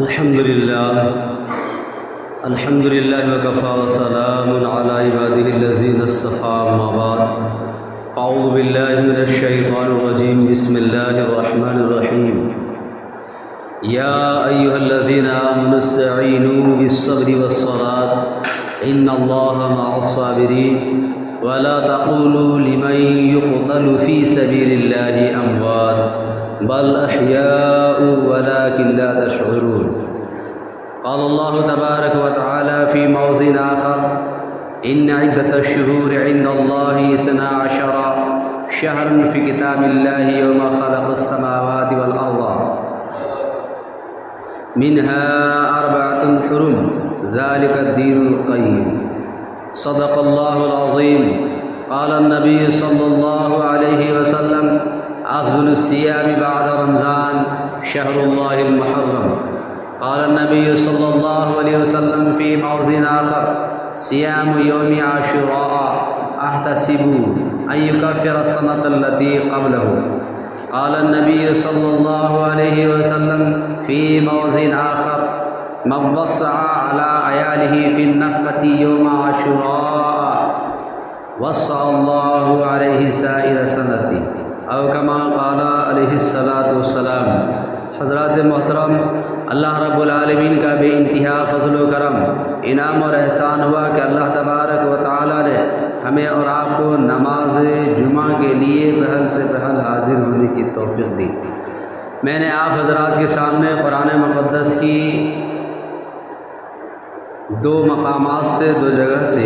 الحمد لله وكفى وسلام على عباده الذين اصطفى أما بعد أعوذ بالله من الشيطان الرجيم بسم الله الرحمن الرحيم يا أيها الذين آمنوا استعينوا بالصبر والصلاة إن الله مع الصابرين ولا تقولوا لمن يقتل في سبيل الله أموات بل أحياء ولكن لا تشعرون قال الله تبارك وتعالى في موضع آخر إن عدة الشهور عند الله 12 شهرا في كتاب الله يوم خلق السماوات والأرض منها 4 حرم ذلك الدين القيم صدق الله العظيم قال النبي صلى الله عليه وسلم أفضل الصيام بعد رمضان شهر الله المحرم قال النبي صلى الله عليه وسلم في موضع آخر صيام يوم عاشوراء أحتسب أن يكفر السنة التي قبله قال النبي صلى الله عليه وسلم في موضع آخر من وسع على عياله في النفقة يوم عاشوراء وسع الله عليه سائر سنته او کما قال علیہ الصلاۃ والسلام۔ حضرات محترم، اللہ رب العالمین کا بے انتہا فضل و کرم، انعام اور احسان ہوا کہ اللہ تبارک و تعالی نے ہمیں اور آپ کو نماز جمعہ کے لیے پہل سے پہل حاضر ہونے کی توفیق دی۔ میں نے آپ حضرات کے سامنے قرآن مقدس کی 2 مقامات سے 2 جگہ سے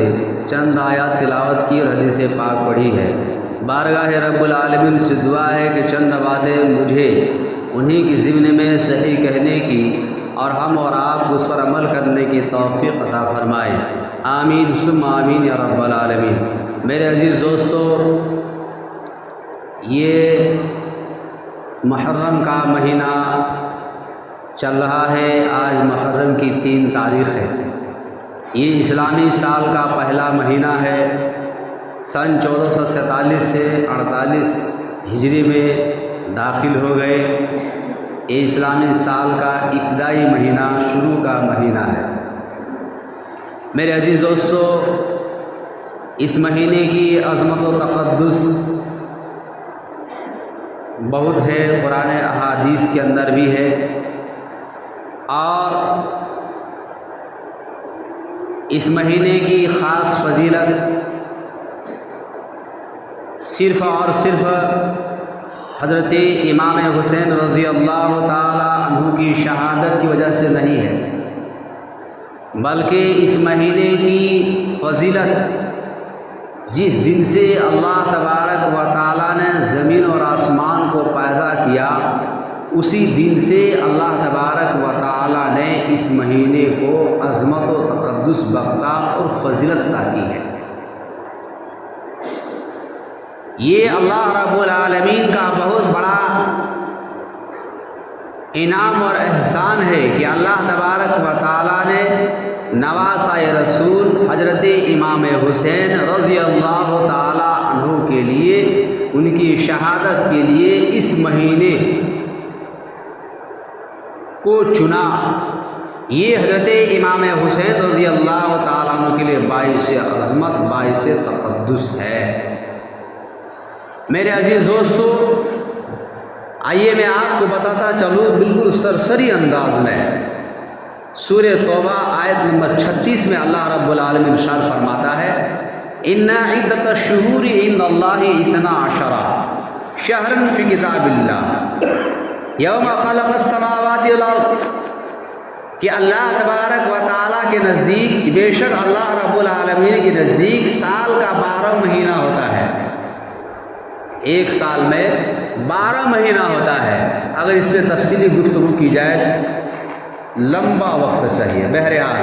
چند آیات تلاوت کی اور حدیث پاک پڑھی ہے۔ بارگاہ رب العالمین سے دعا ہے کہ چند باتیں مجھے انہی کی ضمن میں صحیح کہنے کی اور ہم اور آپ کو اس پر عمل کرنے کی توفیق عطا فرمائے، آمین ثم آمین یا رب العالمین۔ میرے عزیز دوستو، یہ محرم کا مہینہ چل رہا ہے۔ آج محرم کی 3 تاریخ ہے۔ یہ اسلامی سال کا پہلا مہینہ ہے۔ سن 1447 سے 48 ہجری میں داخل ہو گئے۔ یہ اسلامی سال کا ابتدائی مہینہ، شروع کا مہینہ ہے۔ میرے عزیز دوستو، اس مہینے کی عظمت و تقدس بہت ہے، قرآن احادیث کے اندر بھی ہے، اور اس مہینے کی خاص فضیلت صرف اور صرف حضرت امام حسین رضی اللہ تعالی عنہ کی شہادت کی وجہ سے نہیں ہے، بلکہ اس مہینے کی فضیلت جس دن سے اللہ تبارک و تعالی نے زمین اور آسمان کو پیدا کیا، اسی دن سے اللہ تبارک و تعالی نے اس مہینے کو عظمت و تقدس بخشا اور فضیلت عطا کی ہے۔ یہ اللہ رب العالمین کا بہت بڑا انعام اور احسان ہے کہ اللہ تبارک و تعالی نے نواسۂ رسول حضرت امام حسین رضی اللہ تعالی عنہ کے لیے، ان کی شہادت کے لیے اس مہینے کو چنا۔ یہ حضرت امام حسین رضی اللہ تعالی عنہ کے لیے باعث عظمت، باعث تقدس ہے۔ میرے عزیز دوستو، آئیے میں آپ کو بتاتا چلوں بالکل سرسری انداز میں۔ سورہ توبہ آیت نمبر 36 میں اللہ رب العالمین ارشاد فرماتا ہے، ان عدۃ الشہور عند اللہ 12 شہرا فی کتاب اللہ یوم خلق السماوات والارض، کہ اللہ تبارک و تعالیٰ کے نزدیک، بے شک اللہ رب العالمین کے نزدیک سال کا 12 مہینہ ہوتا ہے۔ ایک سال میں 12 مہینہ ہوتا ہے۔ اگر اس میں تفصیلی گفتگو کی جائے لمبا وقت چاہیے۔ بہرحال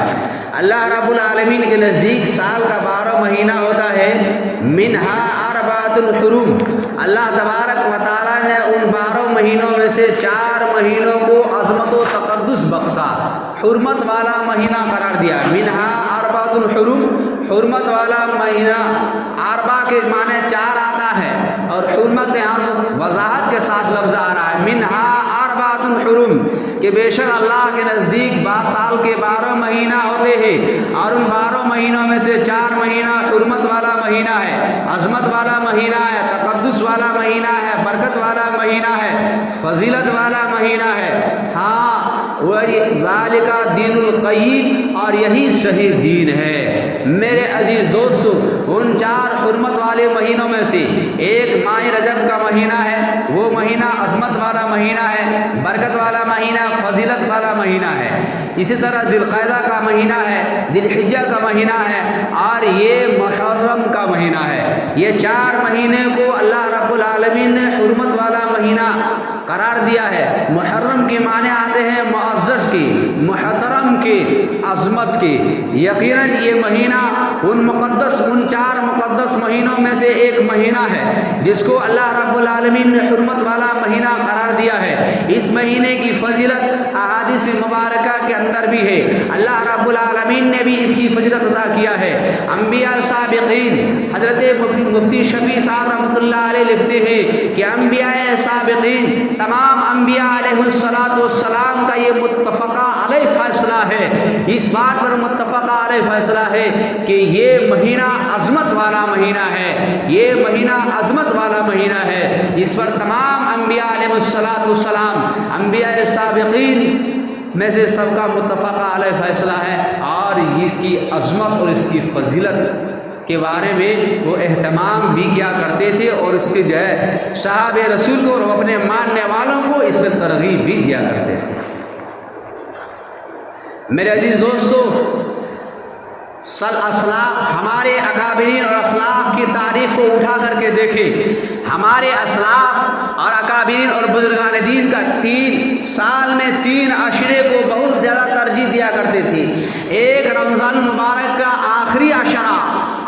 اللہ رب العالمین کے نزدیک سال کا 12 مہینہ ہوتا ہے۔ منہا 4 حرم، اللہ تبارک و تعالیٰ نے ان 12 مہینوں میں سے 4 مہینوں کو عظمت و تقدس بخشا، حرمت والا مہینہ قرار دیا۔ منہا 4 حرم، حرمت والا مہینہ، 4 کے معنی 4 آتا ہے، اور حرمت یہاں وضاحت کے ساتھ لفظ آ رہا ہے، منہا 4 حرم، کہ بے شک اللہ کے نزدیک سال کے 12 مہینہ ہوتے ہیں، اور ان 12 مہینوں میں سے 4 مہینہ حرمت والا مہینہ ہے، عظمت والا مہینہ ہے، تقدس والا مہینہ ہے، برکت والا مہینہ ہے، فضیلت والا مہینہ ہے۔ ہاں وہی ذالک دین القیم، اور یہی صحیح دین ہے۔ میرے عزیز دوستو، ان 4 حرمت والے مہینوں میں سے ایک ماہ رجب کا مہینہ ہے، وہ مہینہ عظمت والا مہینہ ہے، برکت والا مہینہ، فضیلت والا مہینہ ہے۔ اسی طرح ذی القعدہ کا مہینہ ہے، ذی الحجہ کا مہینہ ہے، اور یہ محرم کا مہینہ ہے۔ یہ 4 مہینے کو اللہ رب العالمین نے حرمت والا مہینہ قرار دیا ہے۔ محرم کے معنی آتے ہیں معزز کے، محترم کے، عظمت کے۔ یقیناً یہ مہینہ ان 4 مقدس مہینوں میں سے ایک مہینہ ہے جس کو اللہ رب العالمین نے حرمت والا مہینہ قرار دیا ہے۔ اس مہینے کی فضیلت احادیث مبارکہ کے اندر بھی ہے۔ اللہ رب العالمین نے بھی اس کی فضیلت عطا کیا ہے۔ انبیاء سابقین، حضرت مفتی شفیع صاحب رحمۃ اللہ علیہ لکھتے ہیں کہ انبیاء سابقین، تمام انبیاء علیہ السلام کا یہ متفقہ علیہ فیصلہ ہے، اس بات پر متفقہ علیہ فیصلہ ہے کہ یہ مہینہ عظمت والا مہینہ ہے، یہ مہینہ عظمت والا مہینہ ہے۔ اس پر تمام انبیاء علیہ السلام، انبیاء سابقین میں سے سب کا متفقہ علیہ فیصلہ ہے، اور اس کی عظمت اور اس کی فضیلت کے بارے میں وہ اہتمام بھی کیا کرتے تھے، اور اس کے جو ہے صحابہ رسول کو اور اپنے ماننے والوں کو اس میں ترغیب بھی دیا کرتے تھے۔ میرے عزیز دوستو، اسلاف، ہمارے اکابرین اور اسلاف کی تاریخ کو اٹھا کر کے دیکھیں۔ ہمارے اسلاف اور اکابرین اور بزرگان دین کا 3 سال میں 3 عشرے کو بہت زیادہ ترجیح دیا کرتے تھے۔ ایک رمضان مبارک کا آخری عشرہ،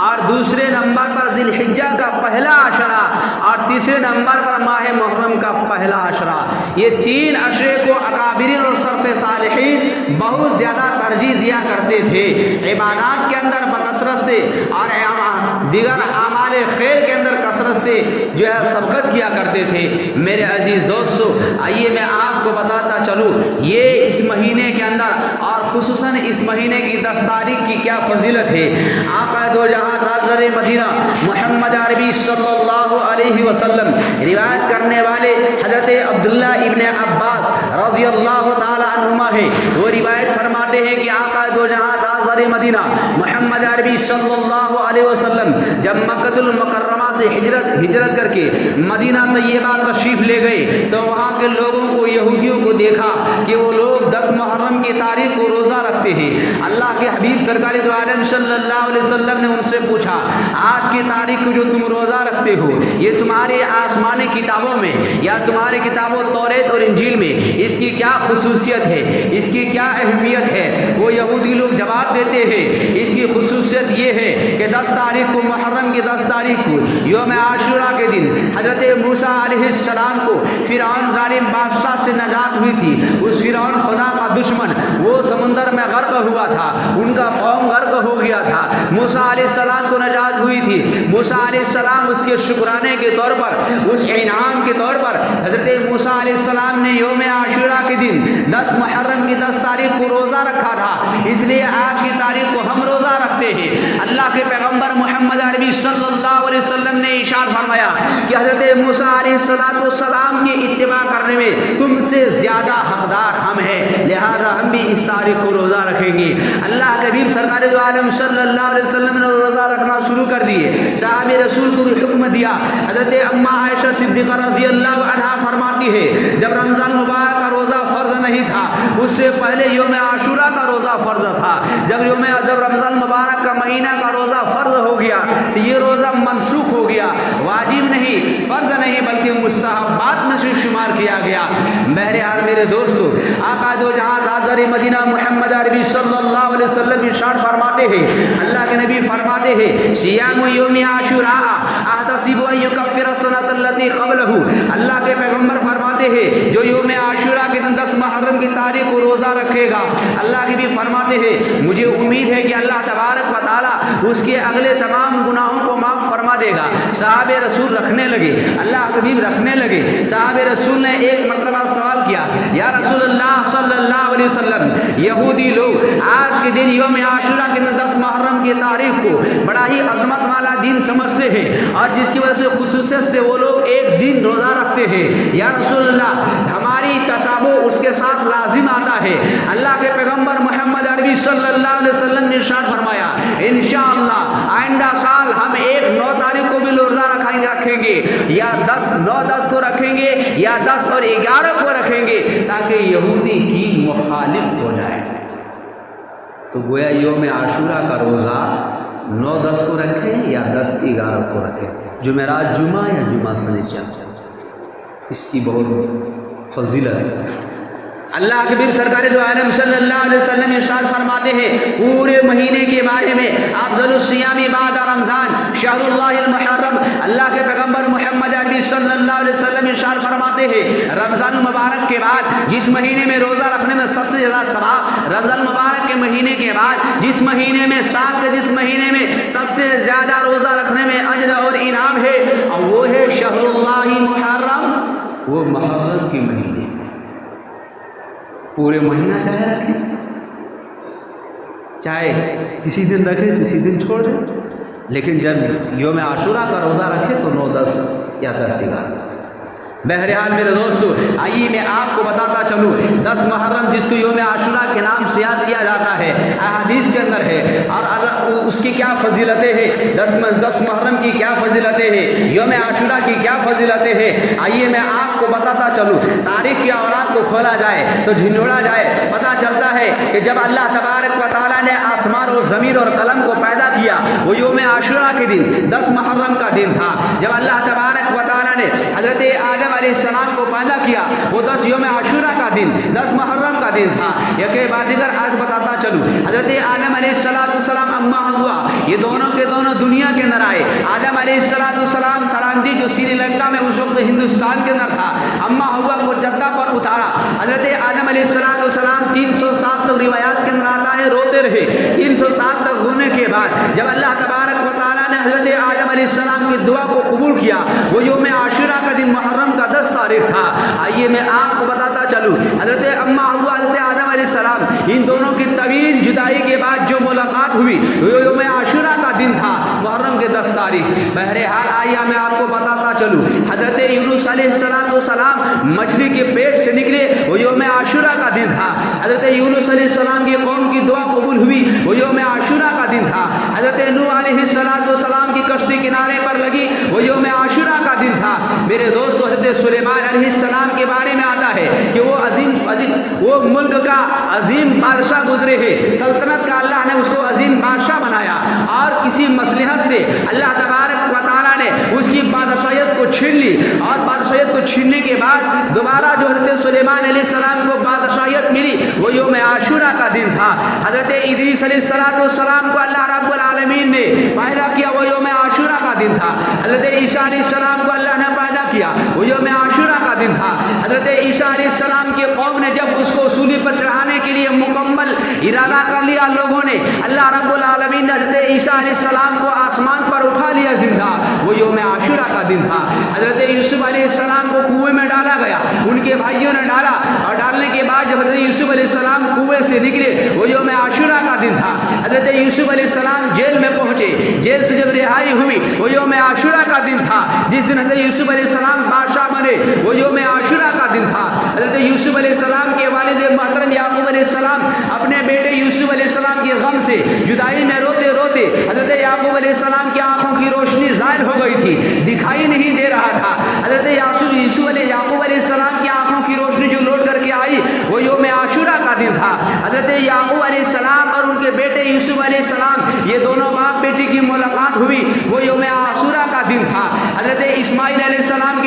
اور دوسرے نمبر پر ذی الحجہ کا پہلا عشرہ، اور تیسرے نمبر پر ماہ محرم کا پہلا عشرہ۔ یہ 3 عشرے کو اکابرین اور سلف صالحین بہت زیادہ ترجیح دیا کرتے تھے۔ عبادات کے اندر بکثرت سے اور دیگر اعمال خیر کے اندر کثرت سے جو ہے سبقت کیا کرتے تھے۔ میرے عزیز دوستو، آئیے میں آپ کو بتاتا چلوں یہ اس مہینے کے اندر، اور خصوصاً اس مہینے کی 10 تاریخ کی کیا فضیلت ہے۔ آقا دو جہاں تاجدار مدینہ محمد عربی صلی اللہ علیہ وسلم روایت کرنے والے حضرت عبداللہ ابن عباس رضی اللہ تعالی عنہما ہے، وہ روایت فرماتے ہیں کہ آقا دو جہاں تاجدار مدینہ محمد عربی صلی اللہ علیہ وسلم جب مکۃ المکرمہ سے ہجرت کر کے مدینہ طیبہ تشریف لے گئے تو وہاں کے لوگوں کو، یہودیوں کو دیکھا کہ وہ لوگ 10 محرم کی تاریخ کو روزہ رکھتے ہیں۔ اللہ کے حبیب سرکار دو عالم صلی اللہ علیہ وسلم نے ان سے پوچھا، آج کی تاریخ کو جو تم روزہ رکھتے ہو، یہ تمہاری آسمانی کتابوں میں یا تمہاری کتابوں توریت اور انجیل میں اس کی کیا خصوصیت ہے، اس کی کیا اہمیت ہے؟ وہ یہودی لوگ جواب دیتے ہیں، اس کی خصوصیت یہ ہے کہ 10 تاریخ کو، محرم کی 10 تاریخ کو، یوم عاشوراء کے دن حضرت موسیٰ علیہ السلام کو فرعون ظالم بادشاہ سے نجات ہوئی تھی۔ اس فرعون خدا کا دشمن وہ سمندر میں غرق ہوا تھا، ان کا قوم غرق ہو گیا تھا، موسیٰ علیہ السلام کو نجات ہوئی تھی۔ موسیٰ علیہ السلام اس کے شکرانے کے طور پر، اس انعام کے طور پر حضرت موسیٰ علیہ السلام نے یوم عاشوراء کے دن 10 محرم کی 10 تاریخ کو روزہ رکھا تھا، اس لیے آج کی تاریخ کو ہم روزہ رکھتے ہیں۔ اللہ کے پیغمبر محمد عربی صلی اللہ علیہ وسلم نے ارشاد فرمایا کہ حضرت موسیٰ علیہ السلام کی اتباع کرنے میں تم سے زیادہ حقدار ہم ہیں، لہذا ہم بھی اس تاریخ کو روزہ رکھیں گے۔ اللہ کے حبیب سرکار دو عالم صلی اللہ علیہ وسلم نے روزہ رکھنا شروع کر دیے، صحابہ رسول کو بھی حکم دیا۔ حضرت اماں عائشہ صدیقہ رضی اللہ عنہا فرماتی ہے، جب رمضان مبارک کا روزہ فرض نہیں تھا، اس سے پہلے یوم عاشوراء کا روزہ فرض تھا۔ جب رمضان مبارک کا مہینہ کا روزہ فرض ہو گیا تو یہ روزہ منسوخ ہو گیا، واجب نہیں، فرض نہیں، بلکہ مستحبات میں سے شمار کیا گیا۔ بہرحال میرے دوستو، آقا دو جہاں تاجدار مدینہ محمد عربی صلی اللہ علیہ وسلم ارشاد فرماتے ہیں، اللہ کے نبی فرماتے ہیں، صیام یوم عاشوراء احتسب ان یکفر السنۃ التي قبلہ۔ اللہ کے پیغمبر فرماتے ہیں، جو یوم عاشوراء کے دن 10 محرم کی تاریخ کو روزہ رکھے گا، اللہ کے بھی فرماتے ہیں مجھے امید ہے کہ اللہ تبارک و تعالیٰ اس کے اگلے تمام گناہوں کو معاف فرما دے گا۔ صحابہ رسول رکھنے لگے، اللہ کے بھی رکھنے لگے۔ صحابہ رسول نے ایک مرتبہ سوال کیا، یا رسول اللہ صلی اللہ علیہ وسلم یہودی لوگ آج کے دن یوم عاشورہ کے 10 محرم کی تاریخ کو بڑا ہی عظمت والا دن سمجھتے ہیں اور جس کی وجہ سے خصوصیت سے وہ لوگ ایک دن روزہ رکھتے ہیں. یا رسول اللہ ہماری تشابہ اس کے ساتھ لازم آتا ہے. اللہ کے پیغمبر محمد عربی صلی اللہ علیہ وسلم نے ارشاد فرمایا انشاءاللہ آئندہ سال ہم 9 تاریخ کو بھی روزہ رکھیں گے یا 9-10 کو رکھیں گے یا 10 اور 11 کو رکھیں گے تاکہ یہودی کی مخالف ہو جائے. تو گویا یوم عاشورہ کا روزہ 9-10 کو رکھیں یا 10-11 کو رکھیں, جمعرات جمعہ یا جمعہ سنیچر, اس کی بہت فضیلت ہے. اللہ کے نبی سرکار دو عالم صلی اللہ علیہ وسلم ارشاد فرماتے ہیں پورے مہینے کے بارے میں افضل الصیام بعد رمضان شہر اللہ المحرم. اللہ کے پیغمبر محمد عربی صلی اللہ علیہ وسلم ارشاد فرماتے ہیں رمضان المبارک کے بعد جس مہینے میں روزہ رکھنے میں سب سے زیادہ ثواب, رمضان المبارک کے مہینے کے بعد جس مہینے میں جس مہینے میں سب سے زیادہ روزہ رکھنے میں اجر اور انعام ہے اور وہ ہے شہر اللہ محرم, وہ محرم کے مہینے. پورے مہینہ چاہے رکھیں, چاہے کسی دن رکھیں کسی دن چھوڑ دیں, لیکن جب یوم عاشورہ کا روزہ رکھیں تو 9-10 یا 10-11. بہرحال میرے دوستو آئیے میں آپ کو بتاتا چلوں 10 محرم جس کو یوم عاشورہ کے نام سے یاد کیا جاتا ہے احادیث کے اندر ہے اور اس کی کیا فضیلتیں ہیں, 10 محرم کی کیا فضیلتیں ہیں, یوم عاشورہ کی کیا فضیلتیں ہیں. آئیے میں آپ کو بتاتا چلوں. تاریخ کی اوراق کو کھولا جائے تو جھنجھوڑا جائے, پتہ چلتا ہے کہ جب اللہ تبارک و تعالیٰ نے آسمان اور زمین اور قلم کو پیدا کیا وہ یوم عاشورہ کے دن 10 محرم کا دن تھا. جب اللہ تبارک و تعالیٰ نے حضرت آدم علیہ السلام کو پیدا کیا وہ 10 یوم عاشورہ کا دن 10 محرم کا دن تھا. یکے بعد دیگر آج بتاتا چلوں حضرت آدم علیہ السلام اما ہوا یہ دونوں کے دونوں دنیا کے اندر آئے. آدم علیہ السلام سراندی جو سری لنکا میں اس وقت ہندوستان کے اندر تھا, اما ہوا کو جدہ پر اتارا. حضرت آدم علیہ السلام 307 تک روایات کے اندر آتا ہے روتے رہے. 307 تک ہونے کے بعد جب اللہ تبارک و تعالیٰ نے حضرت آدم علیہ السلام کی دعا کو قبول کیا وہ یوم عاشورہ کا دن محرم کا 10 تاریخ تھا. آئیے میں آپ کو بتاتا چلوں حضرت اما ہوا حضرت آدم علیہ السلام ان دونوں کی طویل جدائی کے بعد جو ملاقات ہوئی وہ یوم عاشورہ کا دن تھا محرم کے 10 تاریخ. بہرحال آئیے میں آپ کو بتاتا چلوں حضرت یونس علیہ السلام مچھلی کے پیٹ سے نکلے وہ یوم عاشورہ کا دن تھا. حضرت یونس علیہ السلام کی قوم کی دعا قبول ہوئی وہ یوم عاشورہ کا دن تھا. حضرت نوح علیہ السلام کی کشتی کنارے پر لگی وہ یوم عاشورہ کا دن تھا. میرے دوست حضرت سلیمان علیہ السلام کے بارے میں آتا ہے کہ وہ وہ ملک کا عظیم بادشاہ گزرے ہیں, سلطنت کا اللہ نے اس کو عظیم بادشاہ بنایا اور کسی مصلحت سے اللہ تبارک و تعالیٰ نے اس کی بادشاہیت کو چھین لی اور بادشاہیت کو چھیننے کے بعد دوبارہ جو حضرت سلیمان علیہ السلام کو بادشاہیت ملی وہ یوم عاشورہ کا دن تھا. حضرت ادریس علیہ السلام کو اللہ رب العالمین نے پیدا کیا وہ یوم عاشورہ کا دن تھا. حضرت عیسیٰ علیہ السلام کو اللہ نے پیدا کیا وہ یوم عاشورہ کا دن تھا. حضرت عیسیٰ علیہ السلام کی قوم نے جب اس کو سولی پر چڑھانے کے لیے مکمل ارادہ کر لیا لوگوں نے, اللہ رب العالمین نے حضرت عیسیٰ علیہ السلام کو آسمان پر اٹھا لیا زندہ وہ یوم عاشورہ کا دن تھا. حضرت یوسف علیہ السلام کو کنویں میں ڈالا گیا, ان کے بھائیوں نے ڈالا اور ڈالنے کے بعد جب حضرت یوسف علیہ السلام کنویں سے نکلے وہ یوم عاشورہ کا دن تھا. حضرت یوسف علیہ السلام جیل میں پہنچے, جیل سے جب رہائی ہوئی وہ یوم عاشورہ کا دن تھا. جس دن حضرت یوسف علیہ السلام بادشاہ بنے وہ یوم عاشورہ کا دن تھا. حضرت یوسف علیہ السلام کے والد محترم یعقوب علیہ السلام اپنے بیٹے یوسف علیہ السلام کے غم سے جدائی میں روتے روتے حضرت یعقوب علیہ السلام کی آنکھوں کی روشنی زائل ہو گئی تھی, دکھائی نہیں دے رہا تھا. حضرت یعقوب علیہ السلام کی آنکھوں کی روشنی جو لوٹ کر کے آئی وہ یوم عاشورہ کا دن تھا. حضرت یعقوب علیہ السلام اور ان کے بیٹے یوسف علیہ السلام یہ دونوں باپ بیٹی کی ملاقات ہوئی وہ یوم عاشورہ کا دن تھا. حضرت اسماعیل علیہ السلام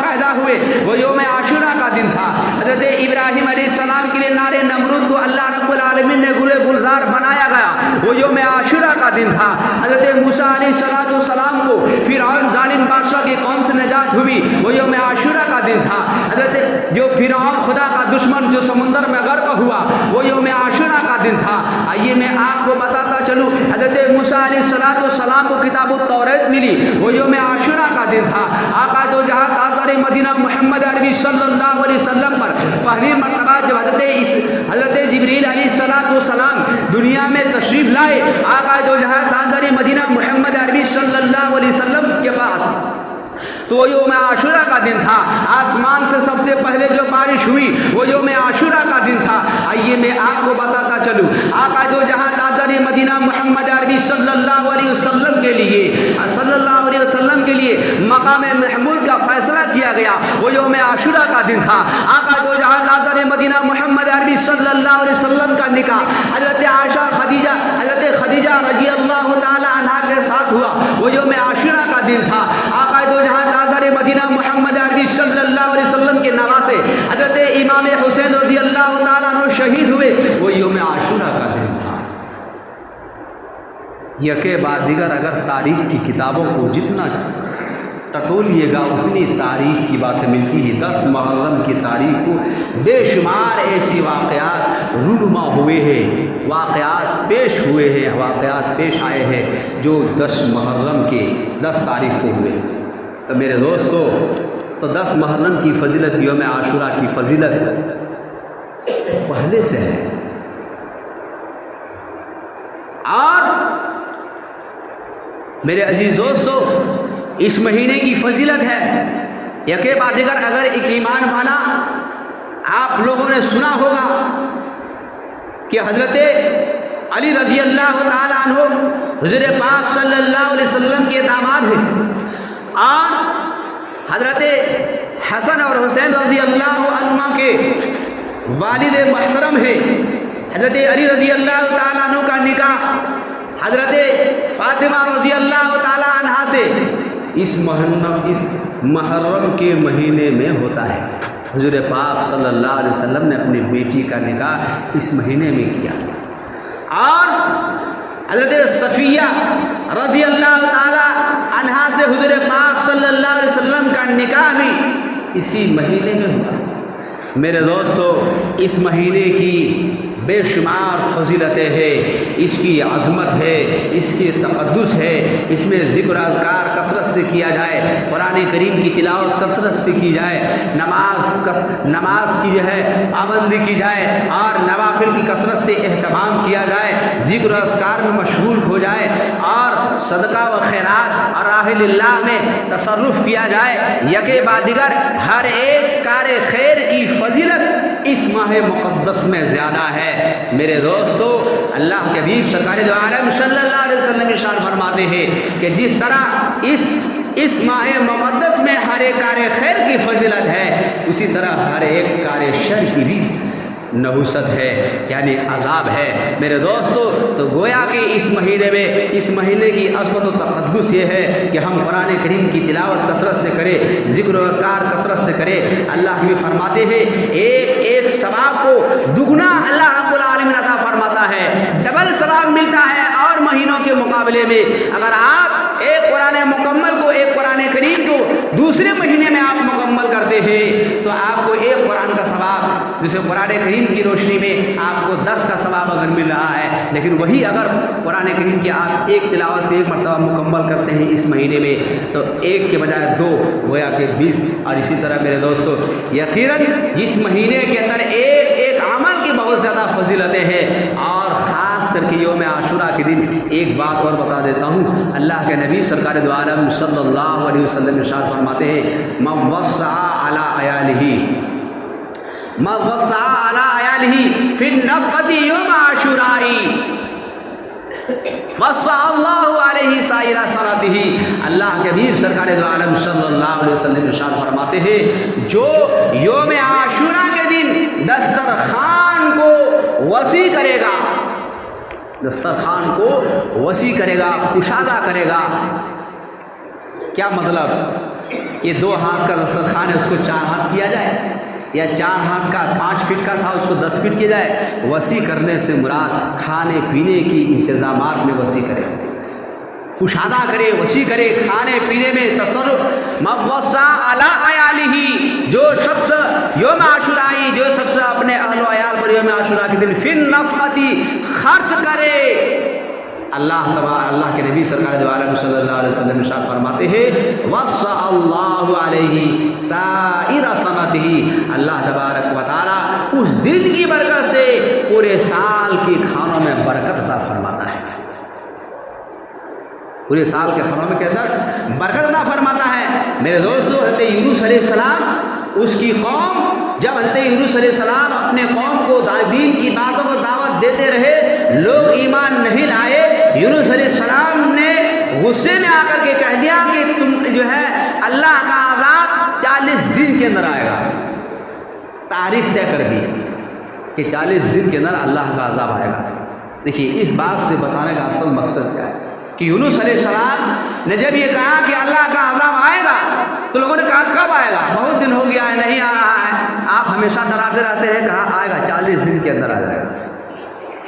پیدا ہوئے وہ یوم عاشورہ کا دن تھا. حضرت ابراہیم علیہ السلام کے لیے نار نمرود کو اللہ رب العالمین نے گل گلزار بنایا گیا وہ یوم عاشورہ کا دن تھا. حضرت موسیٰ علیہ السلام کو فرعون ظالم بادشاہ کی قوم سے نجات ہوئی وہ یوم عاشورہ کا دن تھا. حضرت جو فرعون خدا کا دشمن جو سمندر میں غرق ہوا وہ یوم عاشورہ کا دن تھا. آئیے میں آپ کو بتاتا چلوں حضرت موسیٰ علیہ السلام کو کتاب التوریت ملی وہ یوم عاشورہ کا دن تھا. آقا دو جہاں تاجدار مدینہ محمد عربی صلی اللہ علیہ وسلم پر پہلی مرتبہ جب حضرت جبریل علیہ السلام دنیا میں تشریف لائے آقا دو جہاں تاجدار مدینہ محمد عربی صلی اللہ علیہ وسلم کے پاس، تو وہ یوم عاشورہ کا دن تھا۔ آسمان سے سب سے پہلے جو بارش ہوئی وہ یوم عاشورہ کا دن تھا۔ آئیے میں آپ کو بتاتا چلوں، آقا دو جہاں تاجدار مدینہ محمد عربی صلی اللہ علیہ وسلم کے لیے مقام محمود کا فیصلہ کیا گیا وہ یوم عاشورہ کا دن تھا۔ آقا دو جہاں تاجدار مدینہ محمد عربی صلی اللہ علیہ وسلم کا نکاح حضرت عائشہ خدیجہ رضی اللہ تعالی عنہا کے ساتھ ہوا وہ یوم عاشورہ کا دن تھا۔ آقا دو جہاں تاجدار مدینہ محمد عربی صلی اللہ علیہ وسلم کے نواسے حضرت امام حسین رضی اللہ تعالیٰ عنہ شہید ہوئے وہ یوم عاشورہ کا دن تھا۔ یکے بعد دیگر اگر تاریخ کی کتابوں کو جتنا ٹٹولیے گا اتنی تاریخ کی باتیں ملتی ہے۔ 10 محرم کی تاریخ کو بے شمار ایسی واقعات رونما ہوئے ہیں، واقعات پیش آئے ہیں جو 10 محرم کے 10 تاریخ کو ہوئے۔ تو میرے دوستو، تو 10 محرم کی فضیلت، یوم عاشورہ کی فضیلت پہلے سے ہے، اور میرے عزیز دوستو اس مہینے کی فضیلت ہے یکے بعد دیگر۔ اگر ایک ایمان والا، آپ لوگوں نے سنا ہوگا کہ حضرت علی رضی اللہ تعالیٰ عنہ حضور پاک صلی اللہ علیہ وسلم کے داماد ہیں، اور حضرت حسن اور حسین رضی اللہ عنہما کے والد محترم ہیں۔ حضرت علی رضی اللہ تعالیٰ عنہ کا نکاح حضرت فاطمہ رضی اللہ تعالیٰ عنہا سے اس محرم کے مہینے میں ہوتا ہے۔ حضور پاک صلی اللہ علیہ وسلم نے اپنی بیٹی کا نکاح اس مہینے میں کیا، اور حضرت صفیہ رضی اللہ تعالیٰ عنہا سے حضور پاک صلی اللہ علیہ وسلم کا نکاح بھی اسی مہینے میں ہوا۔ میرے دوستو، اس مہینے کی بے شمار فضیلتیں ہیں، اس کی عظمت ہے، اس کی تقدس ہے۔ اس میں ذکر اذکار کثرت سے کیا جائے، قرآن کریم کی تلاوت کثرت سے کی جائے، نماز کی جو ہے پابندی کی جائے، اور نوافل کی کثرت سے اہتمام کیا جائے، ذکر اذکار میں مشغول ہو جائے، اور صدقہ و خیرات اور راہ اللہ میں تصرف کیا جائے۔ یکے بعد دیگر ہر ایک کار خیر کی فضیلت اس ماہ مقدس میں زیادہ ہے۔ میرے دوستو، اللہ کے حبیب سرکار دو عالم صلی اللہ علیہ وسلم ارشاد فرماتے ہیں کہ جس طرح اس ماہ مقدس میں ہر ایک کار خیر کی فضیلت ہے، اسی طرح ہر ایک کار شر کی بھی نحوست ہے، یعنی عذاب ہے۔ میرے دوستو، تو گویا کہ اس مہینے کی عظمت و تقدس یہ ہے کہ ہم قرآن کریم کی تلاوت کثرت سے کریں، ذکر و اذکار کثرت سے کریں۔ اللہ بھی فرماتے ہیں ایک ثواب کو دگنا اللہ رب العالمین عطا فرماتا ہے، ڈبل ثواب ملتا ہے اور مہینوں کے مقابلے میں۔ اگر آپ ایک قرآن مکمل کو، ایک قرآن کریم کو دوسرے مہینے میں آپ مکمل کرتے ہیں تو آپ کو ایک قرآن کا ثواب، جسے قرآن کریم کی روشنی میں آپ کو 10 کا ثواب اگر مل رہا ہے، لیکن وہی اگر قرآن کریم کی آپ ایک تلاوت ایک مرتبہ مکمل کرتے ہیں اس مہینے میں تو ایک کے بجائے 2 گویا کہ 20۔ اور اسی طرح میرے دوستو، یقیناً جس مہینے کے اندر ایک عمل کی بہت زیادہ فضیلتیں ہیں، اور خاص کر کے یوم عاشورہ کے دن ایک بات اور بتا دیتا ہوں۔ اللہ کے نبی سرکار دو عالم صلی اللہ علیہ وسلم ارشاد فرماتے ہیں من وسع علی عیالہ فی النفقۃ یوم عاشوراء وسع اللہ علیہ سائر سنتہ۔ اللہ کے حبیب سرکار دو عالم صلی اللہ علیہ وسلم ارشاد فرماتے ہیں جو یوم عاشوراء کے دن دسترخوان کو وسیع کرے گا، دسترخوان کو وسیع کرے گا، کشادہ کرے گا۔ کیا مطلب؟ یہ 2 ہاتھ کا دسترخوان ہے، اس کو 4 ہاتھ کیا جائے، یا 4 ہاتھ کا 5 فٹ کا تھا اس کو 10 فٹ کیا جائے۔ وسیع کرنے سے مراد کھانے پینے کی انتظامات میں وسیع کرے، کشادہ کرے، وسیع کرے، کھانے پینے میں تصرف۔ موسع علی عیالہ، جو شخص یوم عاشوراء، جو شخص اپنے اہل و عیال پر یوم عاشوراء کے دن فی النفقۃ خرچ کرے، اللہ کے نبی سرکار دو عالم صلی اللہ علیہ وسلم ارشاد فرماتے ہیں وَصَّى اللَّهُ عَلَيْهِ سَائِرَ سَنَتِهِ، اللہ تبارک و تعالیٰ اس دن کی برکت سے پورے سال کے کھانوں میں برکت عطا فرماتا ہے، پورے سال کے کھانوں میں کہتا ہے برکت عطا فرماتا ہے۔ میرے دوستو، حضرت یونس علیہ السلام، اس کی قوم، جب حضرت یونس علیہ السلام اپنے قوم کو دین کی باتوں کو دعوت دیتے رہے، لوگ ایمان نہیں لائے، یونس علیہ السلام نے غصے میں آ کر کے کہہ دیا کہ تم جو ہے اللہ کا عذاب 40 دن کے اندر آئے گا، تاریخ طے کر دی کہ 40 دن کے اندر اللہ کا عذاب آئے گا۔ دیکھیے اس بات سے بتانے کا اصل مقصد کیا ہے کہ یونس علیہ السلام نے جب یہ کہا کہ اللہ کا عذاب آئے گا تو لوگوں نے کہا کب آئے گا، بہت دن ہو گیا ہے نہیں آ رہا ہے، آپ ہمیشہ ڈراتے رہتے ہیں، کہا آئے گا 40 دن کے اندر آ جائے گا۔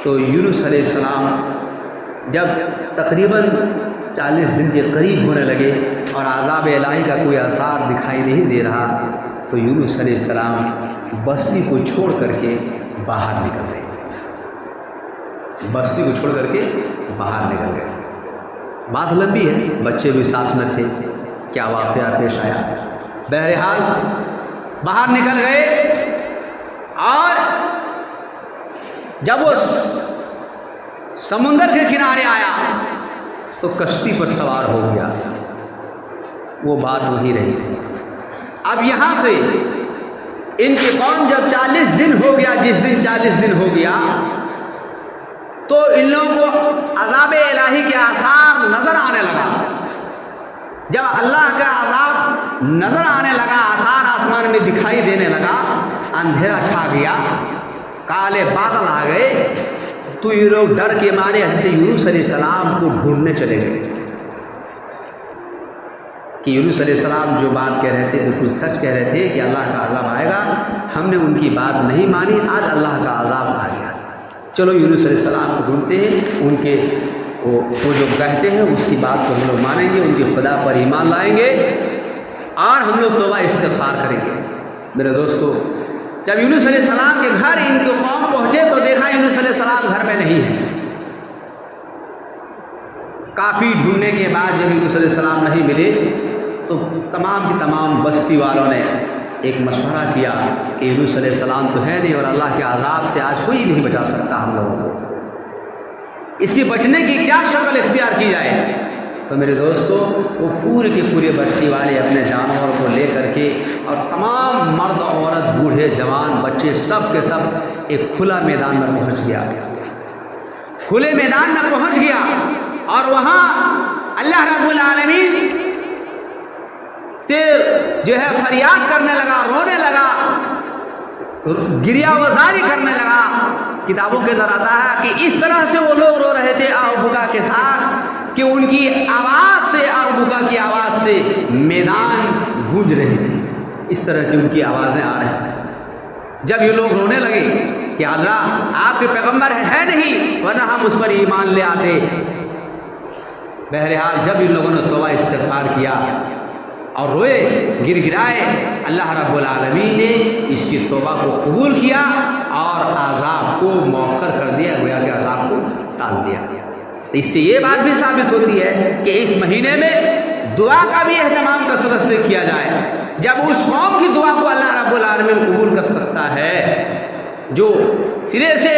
تو یونس علیہ السلام جب تقریباً 40 دن کے قریب ہونے لگے اور عذاب الہی کا کوئی آثار دکھائی نہیں دے رہا تو یونس علیہ السلام بستی کو چھوڑ کر کے باہر نکل گئے، بستی کو چھوڑ کر کے باہر نکل گئے۔ بات لمبی ہے، بچے بھی ساتھ میں تھے، کیا واقعہ پیش آیا، بہرحال باہر نکل گئے اور جب وہ سمندر کے کنارے آیا تو کشتی پر سوار ہو گیا، وہ بات وہی رہی۔ اب یہاں سے ان کی قوم جب 40 دن ہو گیا، جس دن 40 دن ہو گیا تو ان لوگوں کو عذاب الہی کے آثار نظر آنے لگا۔ جب اللہ کا عذاب نظر آنے لگا، آثار آسمان میں دکھائی دینے لگا، اندھیرا چھا گیا، کالے بادل آ گئے، تو یہ لوگ ڈر کے مارے حضرت یونس علیہ السلام کو ڈھونڈنے چلے گئے کہ یونس علیہ السلام جو بات کہہ رہے تھے بالکل سچ کہہ رہے تھے کہ اللہ کا عذاب آئے گا، ہم نے ان کی بات نہیں مانی، آج اللہ کا عذاب آ گیا، چلو یونس علیہ السلام کو ڈھونڈتے ہیں، ان کے وہ جو کہتے ہیں اس کی بات کو ہم لوگ مانیں گے، ان کی خدا پر ایمان لائیں گے اور ہم لوگ توبہ استغفار کریں گے۔ میرے دوستو، جب یونس علیہ السلام کے گھر ان کے قوم پہنچے تو دیکھا یونس علیہ السلام گھر میں نہیں ہے۔ کافی ڈھونڈنے کے بعد جب یونس علیہ السلام نہیں ملے تو تمام کی تمام بستی والوں نے ایک مشورہ کیا کہ یونس علیہ السلام تو ہے نہیں اور اللہ کے عذاب سے آج کوئی نہیں بچا سکتا ہم لوگوں کو، اس کی بچنے کی کیا شکل اختیار کی جائے۔ تو میرے دوستو، وہ پورے کے پورے بستی والے اپنے جانور کو لے کر کے اور تمام مرد عورت بوڑھے جوان بچے سب کے سب ایک کھلا میدان میں پہنچ گیا، کھلے میدان میں پہنچ گیا اور وہاں اللہ رب العالمین سے جو ہے فریاد کرنے لگا، رونے لگا، گریہ وزاری کرنے لگا۔ کتابوں کے اندر آتا ہے کہ اس طرح سے وہ لوگ رو رہے تھے آہ بکا کے ساتھ کہ ان کی آواز سے، آہ بکا کی آواز سے میدان گونج رہی تھی، اس طرح کی ان کی آوازیں آ رہی تھیں۔ جب یہ لوگ رونے لگے کہ اللہ آپ کے پیغمبر ہے نہیں ورنہ ہم اس پر ایمان لے آتے، بہرحال جب ان لوگوں نے توبہ استغفار کیا اور روئے، گر گرائے، اللہ رب العالمین نے اس کی توبہ کو قبول کیا اور عذاب کو مؤخر کر دیا، گویا کہ عذاب کو ٹال دیا۔ اس سے یہ بات بھی ثابت ہوتی ہے کہ اس مہینے میں دعا کا بھی اہتمام کثرت سے کیا جائے۔ جب اس قوم کی دعا کو اللہ رب العالمین قبول کر سکتا ہے جو سرے سے